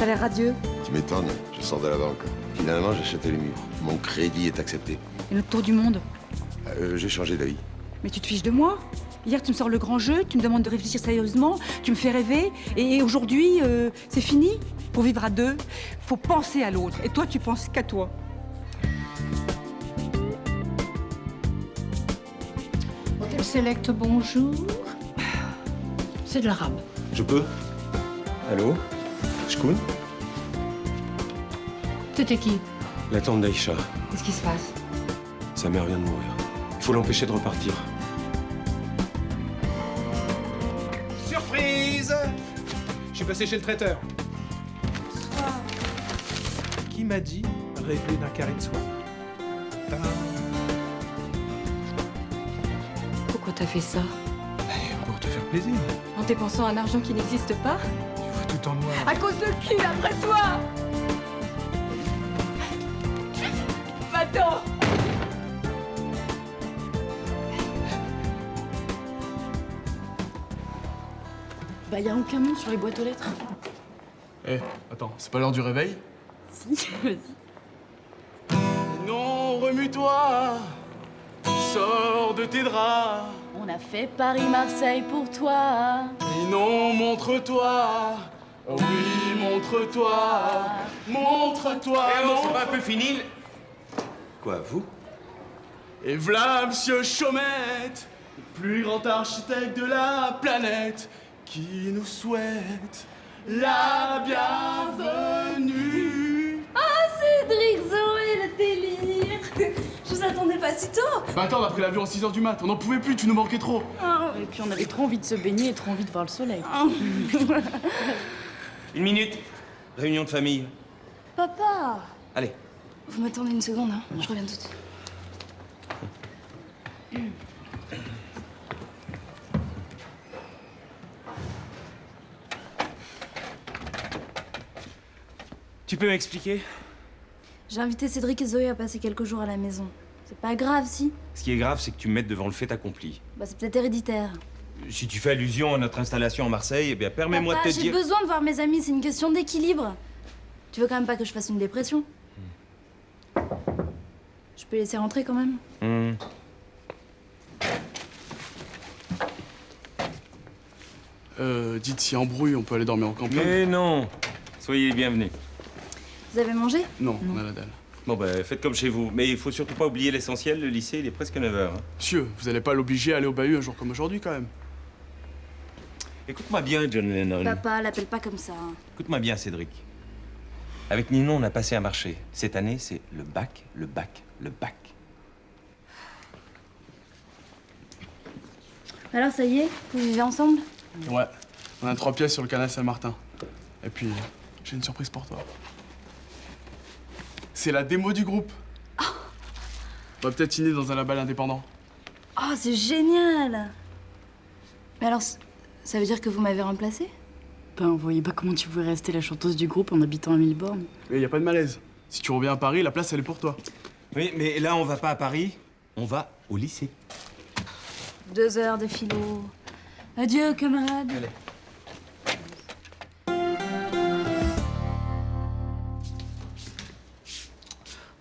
T'as l'air radieux. Tu m'étonnes, je sors de la banque. Finalement, j'ai acheté le mur. Mon crédit est accepté. Et notre tour du monde. J'ai changé d'avis. Mais tu te fiches de moi? Hier, tu me sors le grand jeu, tu me demandes de réfléchir sérieusement, tu me fais rêver, et aujourd'hui, c'est fini. Pour vivre à deux, faut penser à l'autre. Et toi, tu penses qu'à toi. Hôtel Select, bonjour. C'est de l'arabe. Je peux? Allô? Shkoun? C'était qui? La tante d'Aïcha. Qu'est-ce qui se passe? Sa mère vient de mourir. Il faut l'empêcher de repartir. Surprise! Je suis passé chez le traiteur. Qui m'a dit rêver d'un carré de soie? Pourquoi t'as fait ça? Pour te faire plaisir. En dépensant un argent qui n'existe pas? Tu vois tout en noir. À cause de qui, après toi? Va-t'en! Bah, y a aucun nom sur les boîtes aux lettres. Eh, attends, c'est pas l'heure du réveil? Si, vas-y. Non, remue-toi, sors de tes draps. On a fait Paris-Marseille pour toi. Et non, montre-toi, oh oui, montre-toi, montre-toi. Eh oh, non. c'est pas un peu fini? Quoi, vous? Et v'là, monsieur Chaumette, le plus grand architecte de la planète, qui nous souhaite la bienvenue. Cédric, Zoé, le délire. Je vous attendais pas si tôt. Bah attends, on a pris l'avion à 6h du mat, on n'en pouvait plus, tu nous manquais trop. Et puis on avait trop envie de se baigner et trop envie de voir le soleil. Une minute. Réunion de famille. Papa, Allez. vous m'attendez une seconde, hein. Je reviens tout de suite. Tu peux m'expliquer? J'ai invité Cédric et Zoé à passer quelques jours à la maison. C'est pas grave, si? Ce qui est grave, c'est que tu me mettes devant le fait accompli. Bah, c'est peut-être héréditaire. Si tu fais allusion à notre installation en Marseille, eh bien, permets-moi de Papa, te j'ai dire... besoin de voir mes amis, c'est une question d'équilibre. Tu veux quand même pas que je fasse une dépression? Je peux laisser rentrer quand même? Dites, si embrouille, on peut aller dormir en campagne. Mais non. Soyez les bienvenus. Vous avez mangé? Non, on a la dalle. Bon, ben, faites comme chez vous. Mais il faut surtout pas oublier l'essentiel, le lycée, il est presque 9h. Monsieur, vous allez pas l'obliger à aller au bahut un jour comme aujourd'hui, quand même. Écoute-moi bien, John Lennon. Papa, l'appelle pas comme ça. Écoute-moi bien, Cédric. Avec Ninon, on a passé un marché. Cette année, c'est le bac, le bac, le bac. Alors, ça y est? Vous vivez ensemble? Ouais, on a 3 pièces sur le canal Saint-Martin. Et puis, j'ai une surprise pour toi. C'est la démo du groupe. On va peut-être signer dans un label indépendant. Oh, c'est génial! Mais alors, ça veut dire que vous m'avez remplacée? Ben, on voyait pas comment tu pouvais rester la chanteuse du groupe en habitant à Milborne. Mais y a pas de malaise. Si tu reviens à Paris, la place, elle est pour toi. Oui, mais là, on va pas à Paris, on va au lycée. 2 heures de philo. Adieu, camarades. Allez.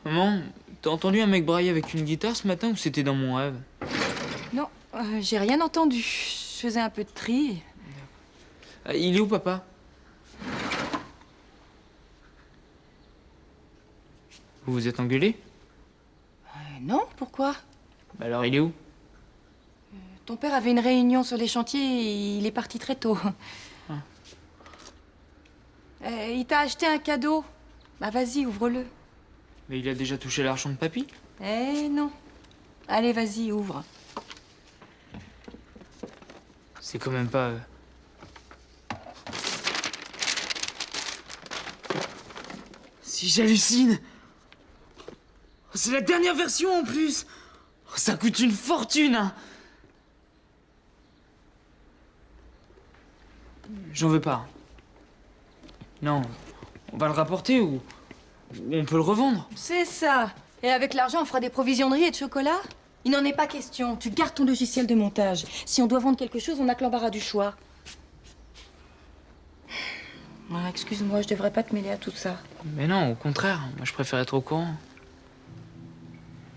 Maman, t'as entendu un mec brailler avec une guitare ce matin ou c'était dans mon rêve? Non, j'ai rien entendu. Je faisais un peu de tri. Il est où, papa? Vous vous êtes engueulé? Non, pourquoi? Bah alors, il est où? Ton père avait une réunion sur les chantiers et il est parti très tôt. Il t'a acheté un cadeau. Bah vas-y, ouvre-le. Mais il a déjà touché l'argent de papy? Eh non. Allez, vas-y, ouvre. C'est quand même pas... Si j'hallucine! Oh, c'est la dernière version en plus! Oh, ça coûte une fortune, hein. J'en veux pas. Non, on va le rapporter ou on peut le revendre. C'est ça. Et avec l'argent, on fera des provisionneries et de chocolat? Il n'en est pas question. Tu gardes ton logiciel de montage. Si on doit vendre quelque chose, on n'a que l'embarras du choix. Ah, excuse-moi, je devrais pas te mêler à tout ça. Mais non, au contraire. Moi, je préfère être au courant.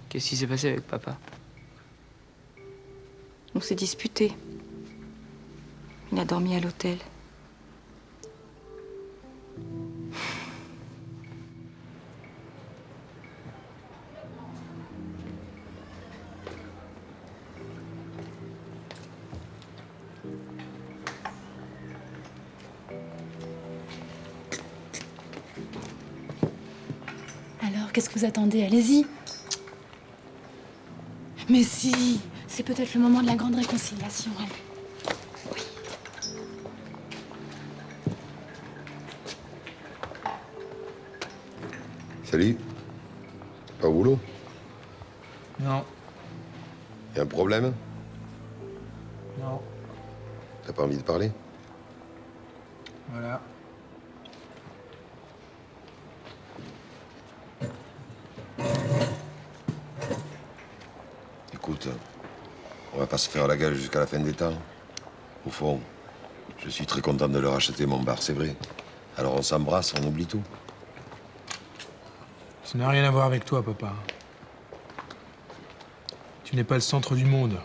Qu'est-ce qui s'est passé avec papa? On s'est disputé. Il a dormi à l'hôtel. Alors, qu'est-ce que vous attendez? Allez-y. Mais si, c'est peut-être le moment de la grande réconciliation. Salut. Pas au boulot? Non, Y a un problème? non, T'as pas envie de parler? voilà. Écoute, on va pas se faire la gueule jusqu'à la fin des temps. Au fond, je suis très content de leur acheter mon bar, c'est vrai. Alors on s'embrasse, on oublie tout. Ça n'a rien à voir avec toi, papa. Tu n'es pas le centre du monde.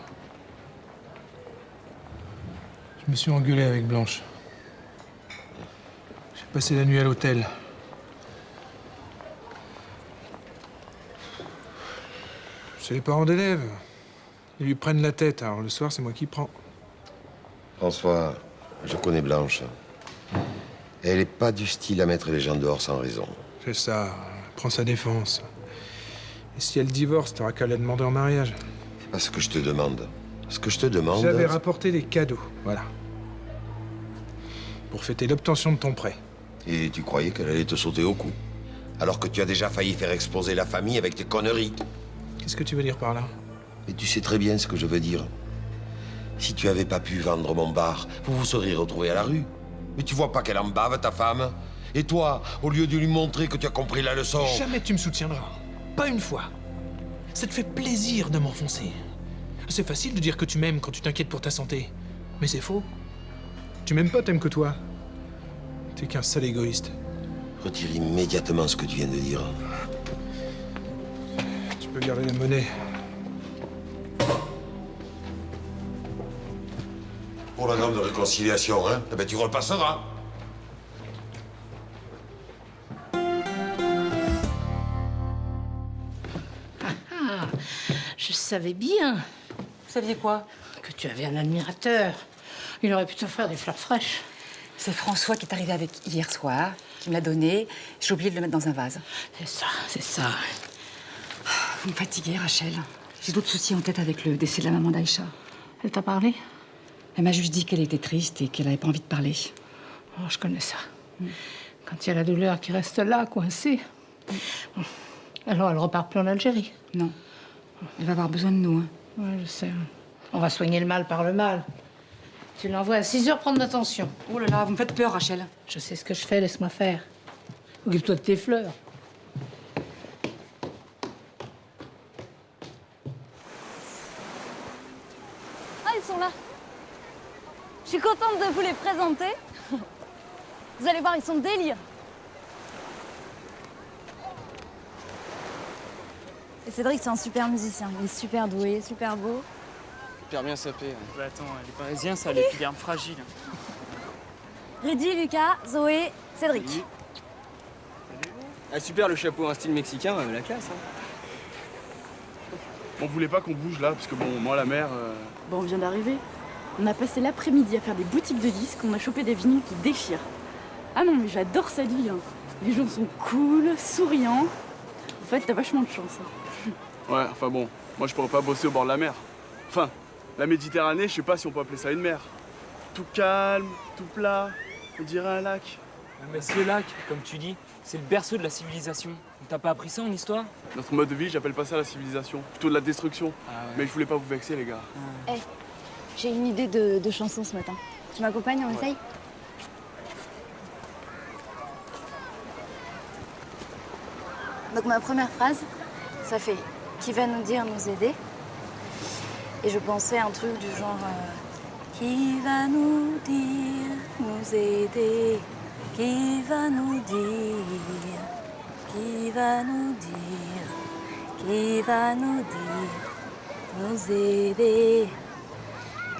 Je me suis engueulé avec Blanche. J'ai passé la nuit à l'hôtel. C'est les parents d'élèves. Ils lui prennent la tête, alors le soir, c'est moi qui prends. François, je connais Blanche. Et elle est pas du style à mettre les gens dehors sans raison. C'est ça, elle prend sa défense. Et si elle divorce, t'auras qu'à la demander en mariage. C'est pas ce que je te demande. Ce que je te demande... J'avais rapporté des cadeaux, voilà. Pour fêter l'obtention de ton prêt. Et tu croyais qu'elle allait te sauter au cou. Alors que tu as déjà failli faire exploser la famille avec tes conneries. Qu'est-ce que tu veux dire par là? Et tu sais très bien ce que je veux dire. Si tu avais pas pu vendre mon bar, vous vous seriez retrouvés à la rue. Mais tu vois pas qu'elle en bave, ta femme? Et toi, au lieu de lui montrer que tu as compris la leçon... Jamais tu me soutiendras. Pas une fois. Ça te fait plaisir de m'enfoncer. C'est facile de dire que tu m'aimes quand tu t'inquiètes pour ta santé. Mais c'est faux. Tu m'aimes pas, t'aimes que toi. T'es qu'un sale égoïste. Retire immédiatement ce que tu viens de dire. Tu peux garder la monnaie. Pour la grande réconciliation, hein? Eh ben, tu repasseras. Je savais bien Vous saviez quoi? que tu avais un admirateur. Il aurait pu t'offrir des fleurs fraîches. C'est François qui est arrivé avec hier soir, qui me l'a donné. J'ai oublié de le mettre dans un vase. C'est ça, c'est ça. Vous me fatiguez, Rachel. J'ai d'autres soucis en tête avec le décès de la maman d'Aïcha. Elle t'a parlé? Elle m'a juste dit qu'elle était triste et qu'elle n'avait pas envie de parler. Oh, je connais ça. Quand il y a la douleur qui reste là, coincée. Bon. Alors, elle repart plus en Algérie. Non. Elle va avoir besoin de nous. Hein. Ouais, je sais. On va soigner le mal par le mal. Tu l'envoies à 6 heures prendre l'attention. Oh là là, vous me faites peur, Rachel. Je sais ce que je fais, laisse-moi faire. Occupe-toi de tes fleurs. Ah, ils sont là. Je suis contente de vous les présenter. Vous allez voir, ils sont délire. Et Cédric, c'est un super musicien. Il est super doué, super beau. Super bien sapé. Bah attends, les Parisiens, ça a l'épiderme fragile. Reddy, Lucas, Zoé, Cédric. Salut. Ah super, le chapeau, un style mexicain, la classe. Hein. On voulait pas qu'on bouge là, parce que bon, moi, la mère... Bon, on vient d'arriver. On a passé l'après-midi à faire des boutiques de disques, on a chopé des vinyles qui déchirent. Ah non, mais j'adore cette vie. Hein. Les gens sont cool, souriants. En fait, t'as vachement de chance. Hein. Ouais, enfin bon, moi je pourrais pas bosser au bord de la mer. Enfin, la Méditerranée, je sais pas si on peut appeler ça une mer. Tout calme, tout plat, on dirait un lac. Mais ce lac, comme tu dis, c'est le berceau de la civilisation. T'as pas appris ça en histoire? Notre mode de vie, j'appelle pas ça la civilisation, plutôt de la destruction. Mais je voulais pas vous vexer, les gars. J'ai une idée de chanson ce matin. Tu m'accompagnes, on essaye? Donc ma première phrase, ça fait « Qui va nous dire, nous aider ?» Et je pensais à un truc du genre « Qui va nous dire, nous aider ?» Qui va nous dire, qui va nous dire, qui va nous dire, nous aider.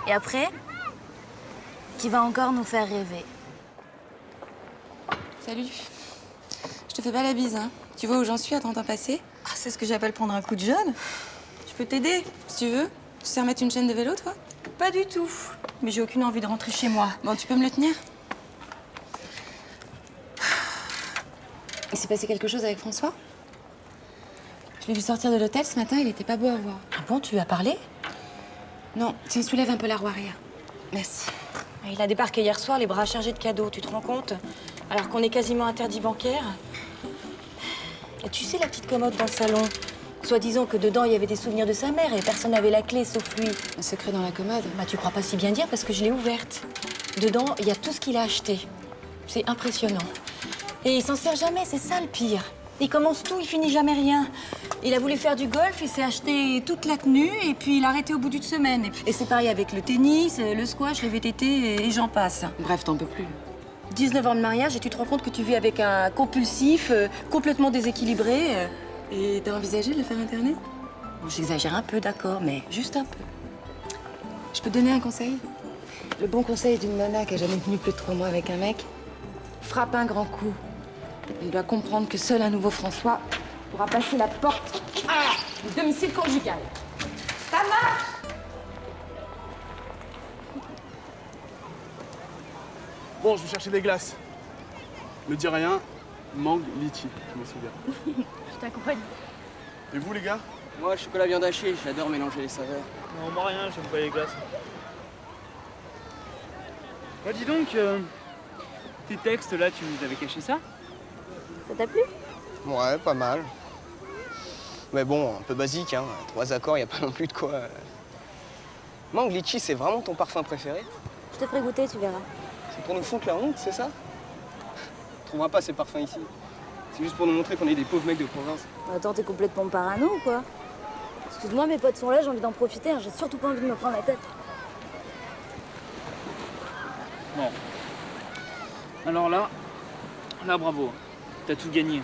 Et après, qui va encore nous faire rêver. Salut. Je te fais pas la bise, hein. Tu vois où j'en suis à 30 ans passés? Ah, c'est ce que j'appelle prendre un coup de jeune. Je peux t'aider, si tu veux. Tu sais remettre une chaîne de vélo, toi? Pas du tout. Mais j'ai aucune envie de rentrer chez moi. Bon, tu peux me le tenir? Il s'est passé quelque chose avec François? Je l'ai vu sortir de l'hôtel ce matin, il était pas beau à voir. Ah bon, tu lui as parlé? Non, tiens, soulève un peu la roue arrière. Merci. Il a débarqué hier soir, les bras chargés de cadeaux, tu te rends compte? Alors qu'on est quasiment interdit bancaire. Et tu sais, la petite commode dans le salon, soi-disant que dedans, il y avait des souvenirs de sa mère et personne n'avait la clé, sauf lui. Un secret dans la commode? Bah, tu crois pas si bien dire parce que je l'ai ouverte. Dedans, il y a tout ce qu'il a acheté. C'est impressionnant. Et il s'en sert jamais, c'est ça le pire. Il commence tout, il finit jamais rien. Il a voulu faire du golf, il s'est acheté toute la tenue et puis il a arrêté au bout d'une semaine. Et c'est pareil avec le tennis, le squash, le VTT et j'en passe. Bref, t'en peux plus. 19 ans de mariage et tu te rends compte que tu vis avec un compulsif, complètement déséquilibré. Et t'as envisagé de le faire interner? Bon, j'exagère un peu, d'accord, mais juste un peu. Je peux te donner un conseil? Le bon conseil d'une nana qui a jamais tenu plus de 3 mois avec un mec: frappe un grand coup. Elle doit comprendre que seul un nouveau François pourra passer la porte du domicile conjugal. Ça marche! Bon, je vais chercher des glaces. Ne dis rien, mangue, litchi, je me souviens. Je t'accompagne. Et vous, les gars? Moi, chocolat viande hachée, j'adore mélanger les saveurs. Non, moi rien, j'aime pas les glaces. Bah dis donc, tes textes là, tu nous avais caché ça? Ça t'a plu? Ouais, pas mal. Mais bon, un peu basique, hein. 3 accords, y a pas non plus de quoi. Mangue litchi, c'est vraiment ton parfum préféré? Je te ferai goûter, tu verras. C'est pour nous foutre la honte, c'est ça? Tu trouveras pas ces parfums ici. C'est juste pour nous montrer qu'on est des pauvres mecs de province. Attends, t'es complètement parano ou quoi? Excuse-moi, mes potes sont là, j'ai envie d'en profiter, hein. J'ai surtout pas envie de me prendre la tête. Bon. Alors là, bravo. T'as tout gagné.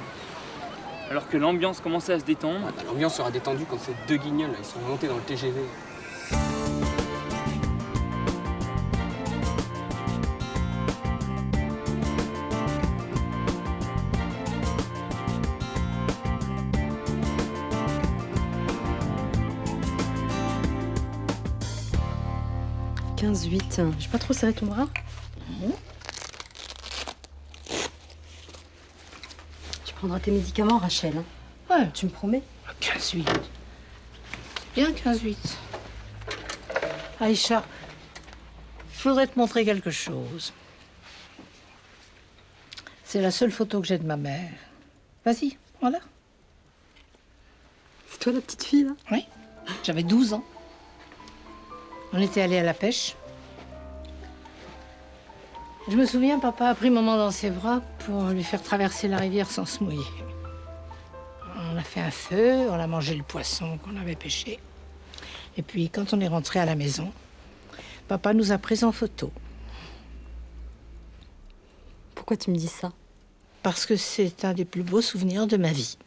Alors que l'ambiance commençait à se détendre. L'ambiance sera détendue quand ces 2 guignols, là, ils sont montés dans le TGV. J'ai pas trop serré ton bras. Tu prendras tes médicaments, Rachel. Hein. Ouais. Tu me promets? 15-8. Bien 15-8. Aïcha, je voudrais te montrer quelque chose. C'est la seule photo que j'ai de ma mère. Vas-y, voilà. C'est toi la petite fille, là? Oui. J'avais 12 ans. On était allés à la pêche. Je me souviens, papa a pris maman dans ses bras pour lui faire traverser la rivière sans se mouiller. On a fait un feu, on a mangé le poisson qu'on avait pêché. Et puis, quand on est rentré à la maison, papa nous a pris en photo. Pourquoi tu me dis ça? Parce que c'est un des plus beaux souvenirs de ma vie.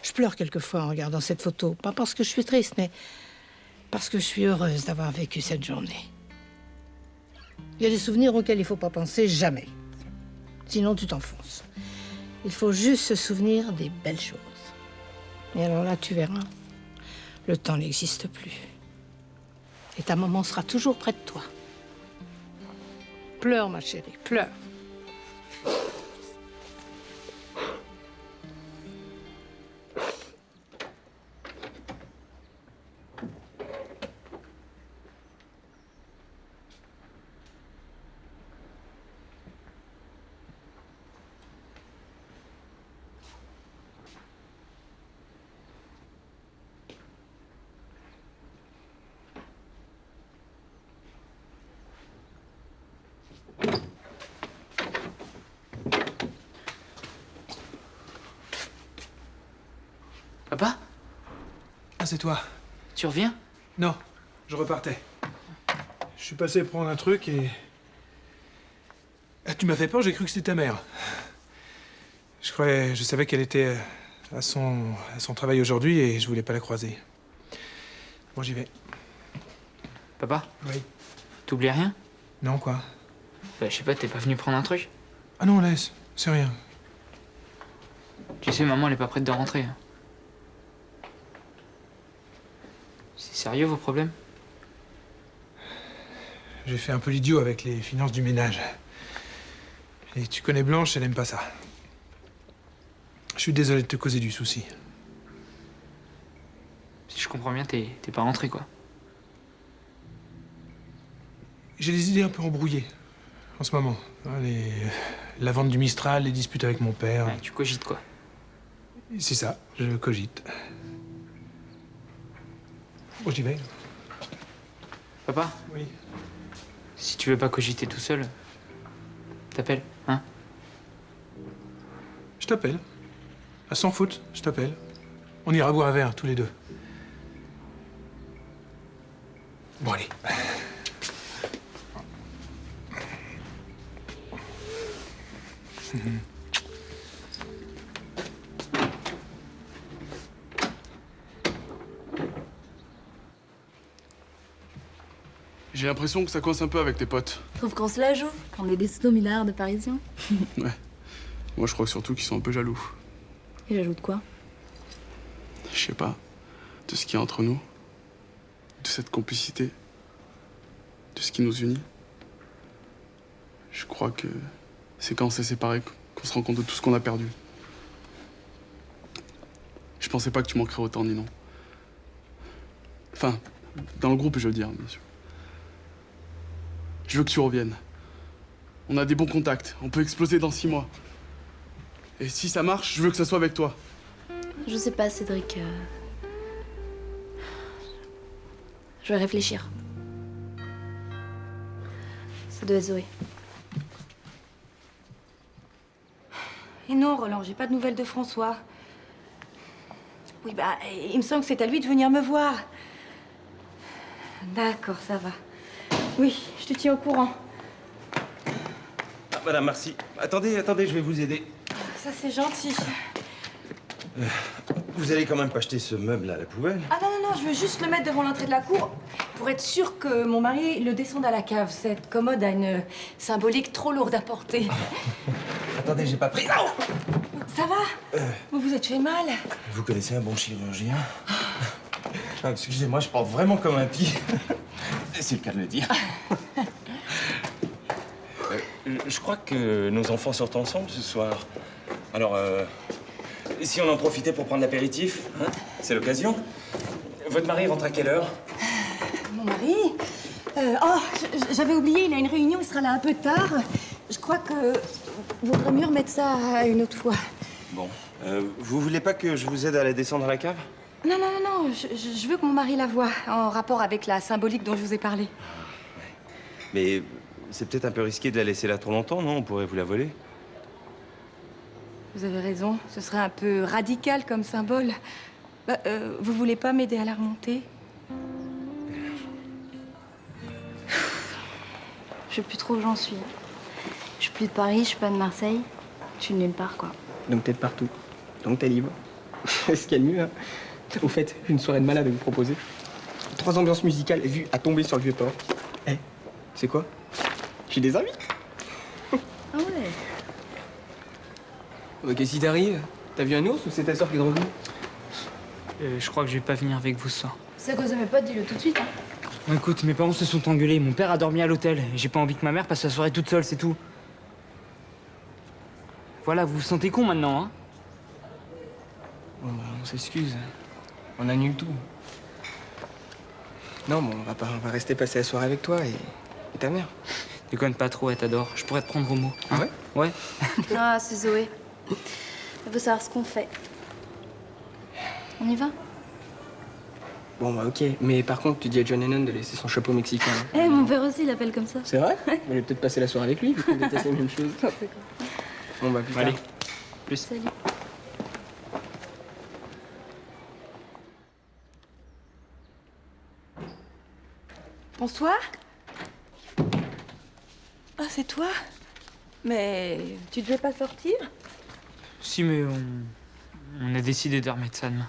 Je pleure quelquefois en regardant cette photo. Pas parce que je suis triste, mais parce que je suis heureuse d'avoir vécu cette journée. Il y a des souvenirs auxquels il ne faut pas penser jamais. Sinon, tu t'enfonces. Il faut juste se souvenir des belles choses. Et alors là, tu verras, le temps n'existe plus. Et ta maman sera toujours près de toi. Pleure, ma chérie, pleure. Papa? Ah, c'est toi. Tu reviens? Non, je repartais. Je suis passé prendre un truc et... Tu m'as fait peur, j'ai cru que c'était ta mère. Je savais qu'elle était à son travail aujourd'hui et je voulais pas la croiser. Bon, j'y vais. Papa, Oui. t'oublies rien? Non, quoi? Bah, je sais pas, t'es pas venu prendre un truc? Ah non, laisse, c'est rien. Tu sais, maman, elle est pas prête de rentrer. C'est sérieux, vos problèmes? J'ai fait un peu l'idiot avec les finances du ménage. Et tu connais Blanche, elle aime pas ça. Je suis désolé de te causer du souci. Si je comprends bien, t'es pas rentré, quoi. J'ai des idées un peu embrouillées en ce moment. La vente du Mistral, les disputes avec mon père. Ouais, tu cogites, quoi. C'est ça, je cogite. Bon, j'y vais. Papa? Oui. Si tu veux pas cogiter tout seul, t'appelles, hein? Je t'appelle. Sans faute, je t'appelle. On ira boire un verre, tous les deux. Bon, allez. J'ai l'impression que ça coince un peu avec tes potes. Trouve qu'on se la joue, qu'on est des snowminards de Parisiens. Ouais. Moi, je crois surtout qu'ils sont un peu jaloux. Et j'ajoute quoi? Je sais pas. De ce qu'il y a entre nous. De cette complicité. De ce qui nous unit. Je crois que c'est quand on s'est séparés qu'on se rend compte de tout ce qu'on a perdu. Je pensais pas que tu manquerais autant, Ninon. Enfin, dans le groupe, je veux dire, bien sûr. Je veux que tu reviennes. On a des bons contacts. On peut exploser dans 6 mois. Et si ça marche, je veux que ça soit avec toi. Je sais pas, Cédric. Je vais réfléchir. Ça doit être Zoé. Et non, Roland, j'ai pas de nouvelles de François. Oui, bah, il me semble que c'est à lui de venir me voir. D'accord, ça va. Oui, je te tiens au courant. Ah, madame, merci. Attendez, je vais vous aider. Ça, c'est gentil. Vous allez quand même pas jeter ce meuble à la poubelle? Ah non, non, non, je veux juste le mettre devant l'entrée de la cour pour être sûr que mon mari le descende à la cave. Cette commode a une symbolique trop lourde à porter. Attendez, j'ai pas pris. Oh, Ça va? Vous vous êtes fait mal? vous connaissez un bon chirurgien? Ah, excusez-moi, je porte vraiment comme un pied. C'est le cas de le dire. Je crois que nos enfants sortent ensemble ce soir. Alors, si on en profitait pour prendre l'apéritif, hein, c'est l'occasion. Votre mari rentre à quelle heure? Mon mari? J'avais oublié, il a une réunion, il sera là un peu tard. Je crois que vaudrait mieux remettre ça à une autre fois. Bon. Vous voulez pas que je vous aide à la descendre à la cave? Non, non, non, non, je veux que mon mari la voie, en rapport avec la symbolique dont je vous ai parlé. Mais c'est peut-être un peu risqué de la laisser là trop longtemps, non? On pourrait vous la voler. Vous avez raison, ce serait un peu radical comme symbole. Bah, vous voulez pas m'aider à la remonter? Je sais plus trop où j'en suis. Je suis plus de Paris, je suis pas de Marseille. Je suis de nulle part, quoi. Donc t'es de partout. Donc t'es libre. Ce qu'il y a de mieux, hein. Au fait, j'ai une soirée de malade à vous proposer. 3 ambiances musicales vues à tomber sur le Vieux-Port. Eh, c'est quoi? J'ai des amis. Ah ouais? Qu'est-ce qui t'arrive? T'as vu un ours ou c'est ta soeur qui est revenue? Je crois que je vais pas venir avec vous ce soir. C'est à cause de mes potes, dis-le tout de suite, hein. Bon, écoute, mes parents se sont engueulés. Mon père a dormi à l'hôtel. Et j'ai pas envie que ma mère passe la soirée toute seule, c'est tout. Voilà, vous vous sentez con maintenant, hein? Bon, bah, on s'excuse. On annule tout. Non, bon, on va rester passer la soirée avec toi et ta mère. Déconne pas trop, elle t'adore. Je pourrais te prendre au mot. Ah ouais? Ouais. Ah, c'est Zoé. Elle veut savoir ce qu'on fait. On y va? Bon, bah, ok. Mais par contre, tu dis à John Lennon de laisser son chapeau mexicain. Hein. Eh, mon père aussi, il l'appelle comme ça. C'est vrai? On va peut-être passer la soirée avec lui, vu qu'on déteste les mêmes choses. Bon, bah, plus tard. Allez. Plus. Salut. François? Ah, c'est toi? Mais tu devais pas sortir? Si, mais on a décidé de remettre ça demain.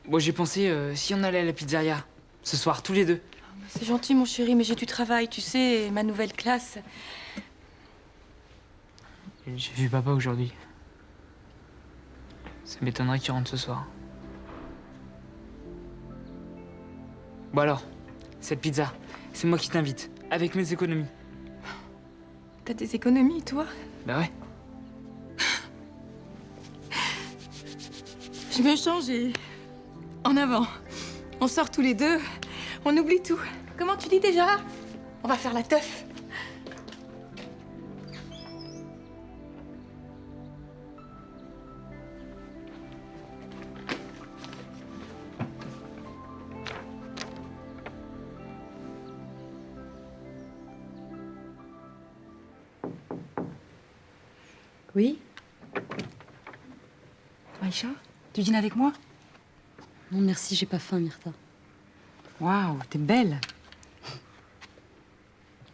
Bon, j'ai pensé si on allait à la pizzeria, ce soir, tous les deux. C'est gentil, mon chéri, mais j'ai du travail, tu sais, ma nouvelle classe. J'ai vu papa aujourd'hui. Ça m'étonnerait qu'il rentre ce soir. Bon alors, cette pizza, c'est moi qui t'invite, avec mes économies. T'as des économies, toi? Bah ouais. Je me change et... En avant. On sort tous les deux, on oublie tout. Comment tu dis déjà? On va faire la teuf. Oui? Aïcha, tu dînes avec moi? Non, merci, j'ai pas faim, Myrtha. Waouh, t'es belle.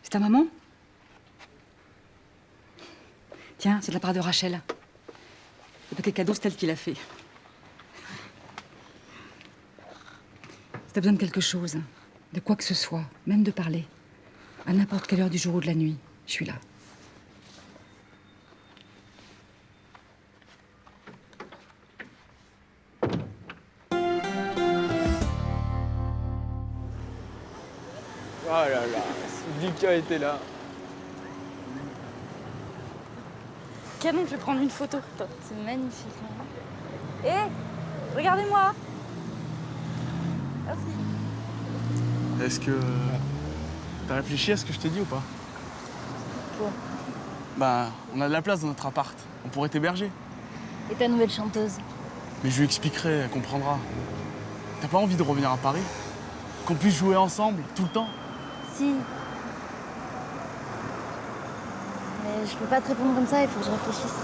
C'est ta maman? Tiens, c'est de la part de Rachel. Le paquet cadeau, c'est elle qui l'a fait. Si t'as besoin de quelque chose, de quoi que ce soit, même de parler, à n'importe quelle heure du jour ou de la nuit, je suis là. Oh là là, si Lucas était là. Canon, je vais prendre une photo. C'est magnifique. Hé, regardez-moi. Merci. Est-ce que t'as réfléchi à ce que je t'ai dit ou pas? Quoi? Bah, on a de la place dans notre appart. On pourrait t'héberger. Et ta nouvelle chanteuse? Mais je lui expliquerai, elle comprendra. T'as pas envie de revenir à Paris? Qu'on puisse jouer ensemble, tout le temps? Si. Mais je peux pas te répondre comme ça, il faut que je réfléchisse.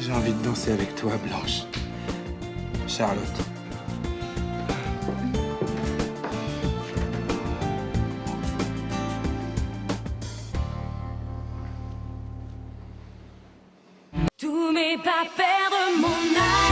J'ai envie de danser avec toi, Blanche. Charlotte. Tous mes pas perdre mon âme.